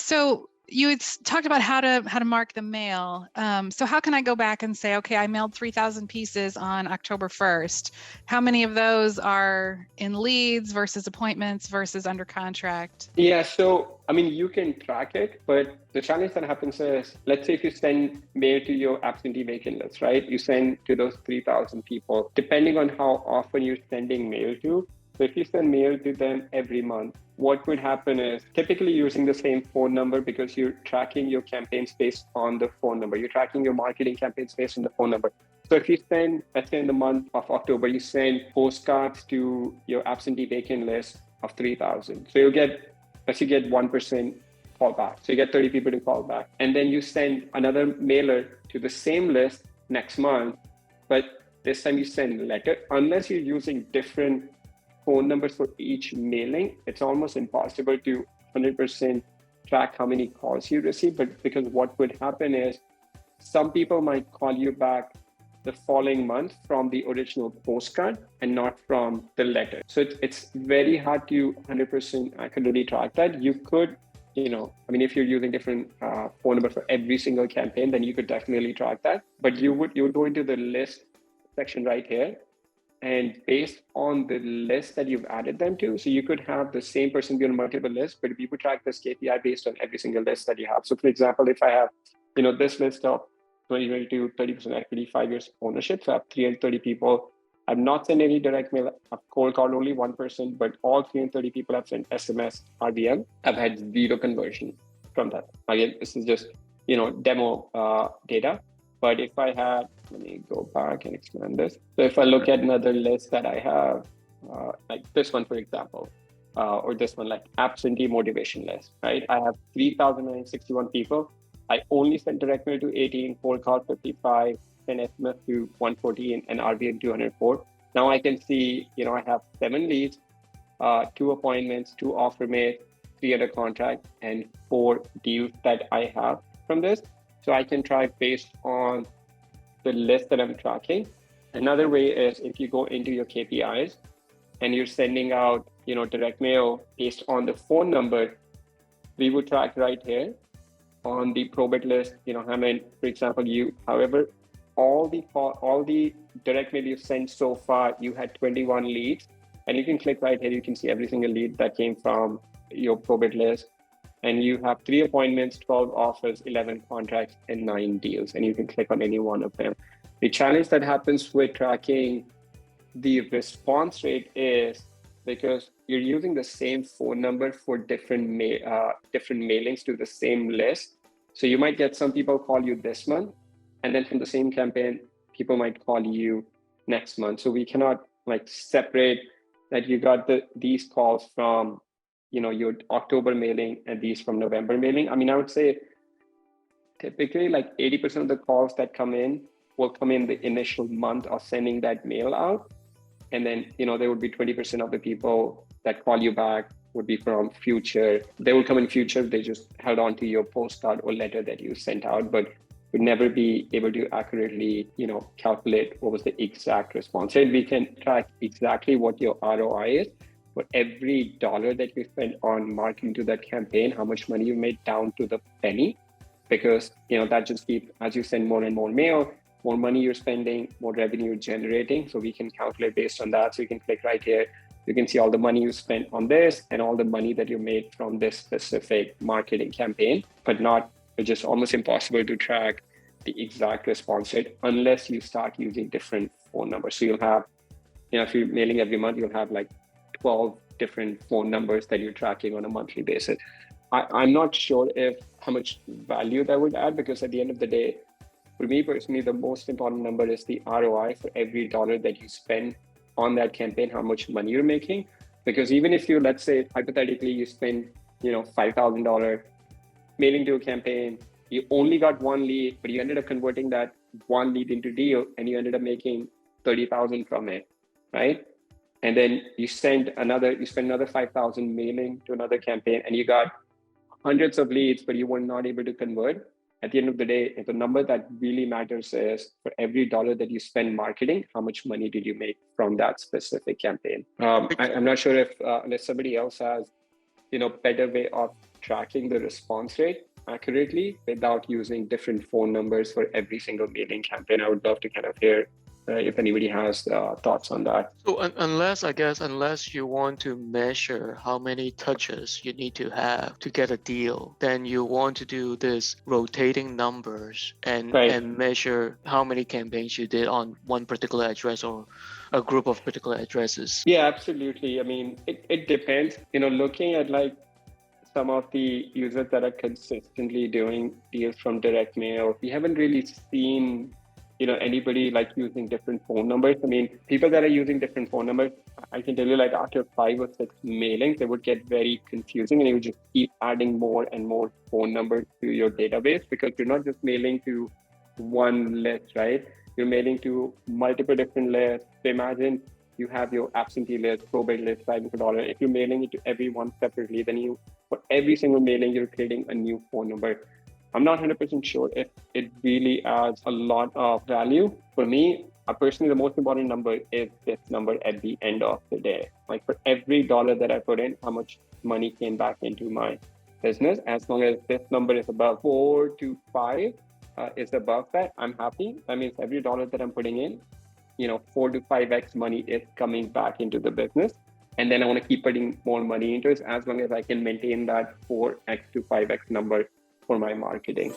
So you had talked about how to mark the mail. So how can I go back and say, okay, I mailed 3,000 pieces on October 1st. How many of those are in leads versus appointments versus under contract? Yeah, so I mean, you can track it, but the challenge that happens is, let's say if you send mail to your absentee vacant list, right? You send to those 3,000 people, depending on how often you're sending mail to. So if you send mail to them every month, what would happen is typically using the same phone number because you're tracking your campaigns based on the phone number. You're tracking your marketing campaigns based on the phone number. So if you send, let's say in the month of October, you send postcards to your absentee vacant list of 3,000. So let's say you get 1% call back. So you get 30 people to call back. And then you send another mailer to the same list next month, but this time you send a letter. Unless you're using different phone numbers for each mailing, it's almost impossible to 100% track how many calls you receive. But because what would happen is some people might call you back the following month from the original postcard and not from the letter. So it's very hard to 100% accurately track that. You could, if you're using different phone number for every single campaign, then you could definitely track that. But you would go into the list section right here. And based on the list that you've added them to, so you could have the same person be on multiple lists, but we would track this KPI based on every single list that you have. So for example, if I have, this list of 2022, 30% equity, 5 years ownership, so I have 330 people. I've not sent any direct mail. I've cold called only one person, but all 330 people have sent SMS, RBM. I've had zero conversion from that. Again, this is just, demo data. But if I had, let me go back and expand this. So if I look at another list that I have, like this one, for example, or this one, like absentee motivation list, right? I have 3,961 people. I only sent direct mail to 18, cold call 55, and SMS to 114, and RBM 204. Now I can see, I have 7 leads, 2 appointments, 2 offer made, 3 under contract, and 4 deals that I have from this. So I can track based on the list that I'm tracking. Another way is if you go into your KPIs and you're sending out, direct mail based on the phone number, we would track right here on the probate list, for example, however, all the direct mail you've sent so far, you had 21 leads, and you can click right here. You can see every single lead that came from your probate list. And you have 3 appointments, 12 offers, 11 contracts, and 9 deals. And you can click on any one of them. The challenge that happens with tracking the response rate is because you're using the same phone number for different mailings to the same list. So you might get some people call you this month, and then from the same campaign, people might call you next month. So we cannot separate that you got these calls from your October mailing and these from November mailing. I mean, I would say typically 80% of the calls that come in will come in the initial month of sending that mail out. And then, there would be 20% of the people that call you back would be from future. They will come in future. They just held on to your postcard or letter that you sent out, but would never be able to accurately, calculate what was the exact response rate. We can track exactly what your ROI is. For every dollar that you spend on marketing to that campaign, how much money you made down to the penny, because that just keeps, as you send more and more mail, more money you're spending, more revenue you're generating. So we can calculate based on that. So you can click right here. You can see all the money you spent on this and all the money that you made from this specific marketing campaign, but it's just almost impossible to track the exact response rate unless you start using different phone numbers. So you'll have, if you're mailing every month, you'll have 12 different phone numbers that you're tracking on a monthly basis. I'm not sure how much value that would add, because at the end of the day, for me personally, the most important number is the ROI for every dollar that you spend on that campaign, how much money you're making. Because even if you, let's say, hypothetically, you spend, $5,000 mailing to a campaign, you only got 1 lead, but you ended up converting that 1 lead into deal, and you ended up making 30,000 from it, right? And then you spend another 5,000 mailing to another campaign, and you got hundreds of leads, but you were not able to convert. At the end of the day, the number that really matters is for every dollar that you spend marketing, how much money did you make from that specific campaign? I'm not sure if unless somebody else has, better way of tracking the response rate accurately without using different phone numbers for every single mailing campaign. I would love to kind of hear if anybody has thoughts on that. So unless you want to measure how many touches you need to have to get a deal, then you want to do this rotating numbers and measure how many campaigns you did on one particular address or a group of particular addresses. Yeah, absolutely. I mean, it depends. Looking at like some of the users that are consistently doing deals from direct mail, we haven't really seen anybody like using different phone numbers. I mean, people that are using different phone numbers, I can tell you like after 5 or 6 mailings, it would get very confusing and you would just keep adding more and more phone numbers to your database because you're not just mailing to one list, right? You're mailing to multiple different lists. So imagine you have your absentee list, probate list, $500. If you're mailing it to everyone separately, then for every single mailing, you're creating a new phone number. I'm not 100% sure if it really adds a lot of value. For me, personally, the most important number is this number at the end of the day. Like for every dollar that I put in, how much money came back into my business. As long as this number is above 4 to 5 is above that, I'm happy. That means every dollar that I'm putting in, 4 to 5x money is coming back into the business. And then I want to keep putting more money into it as long as I can maintain that 4x to 5x number for my marketing.